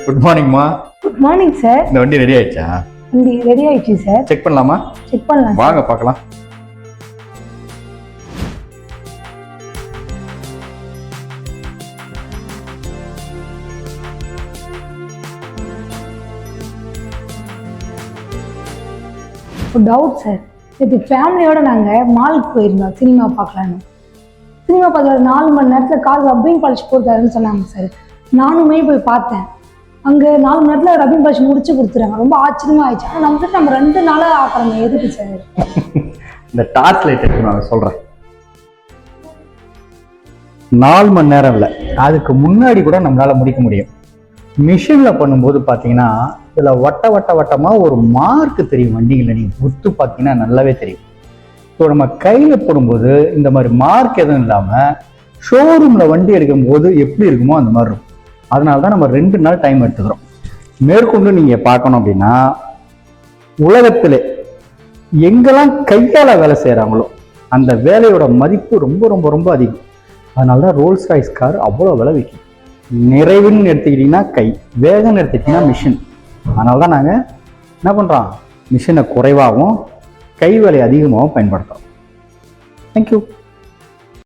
Good மார்னிங்மா. Good morning sir. இந்த வண்டி ரெடி ஆயிடுச்சா? வண்டி ரெடி ஆயிடுச்சு சார். செக் பண்ணலாமா? செக் பண்ணலாம். வாங்க பார்க்கலாம். ஒரு டவுட் சார். இது ஃபேமிலியோட நாங்கள் மாலுக்கு போயிருந்தோம் சினிமா பார்க்கலான்னு. சினிமா பார்க்கல 4 மணி நேரத்தில் கார் ரப்பிங் பாலிஷ் போட்டாருன்னு சொன்னாங்க சார். நானுமே போய் பார்த்தேன். அங்கே 4 மணி நேரத்தில் ரப்பிங் பாலிஷ் முடிச்சு கொடுத்துறாங்க. ரொம்ப ஆச்சரியமாக ஆயிடுச்சு. ஆனால் நம்ம 2 நாளாக ஆக்குறோங்க. எதுக்கு சார்? இந்த டார்ச் லைட் எடுத்து நான் சொல்கிறேன். 4 மணி நேரம் இல்லை, அதுக்கு முன்னாடி கூட நம்மளால் முடிக்க முடியும். மிஷினில் பண்ணும்போது பார்த்தீங்கன்னா இதில் வட்டமாக ஒரு மார்க் தெரியும். வண்டிகளில் நீங்கள் ஒத்து பார்த்தீங்கன்னா நல்லாவே தெரியும். ஸோ நம்ம கையில் போடும்போது இந்த மாதிரி மார்க் எதுவும் இல்லாமல் ஷோரூமில் வண்டி எடுக்கும்போது எப்படி இருக்குமோ அந்த மாதிரி இருக்கும். அதனால தான் நம்ம 2 நாள் டைம் எடுத்துக்கிறோம். மேற்கொண்டு நீங்கள் பார்க்கணும் அப்படின்னா உலகத்தில் எங்கெல்லாம் கையால் வேலை செய்கிறாங்களோ அந்த வேலையோட மதிப்பு ரொம்ப ரொம்ப ரொம்ப அதிகம். அதனால தான் ரோல்ஸ் ராய்ஸ் கார் அவ்வளோ விலை விற்கும். நிறைவுன்னு எடுத்துக்கிட்டிங்கன்னா கை, வேகம்னு எடுத்துக்கிட்டிங்கன்னா மிஷின். அதனால தான் நாங்கள் என்ன பண்ணுறோம், மிஷினை குறைவாகவும் கை வேலை அதிகமாகவும் பயன்படுத்துகிறோம். தேங்க்யூ.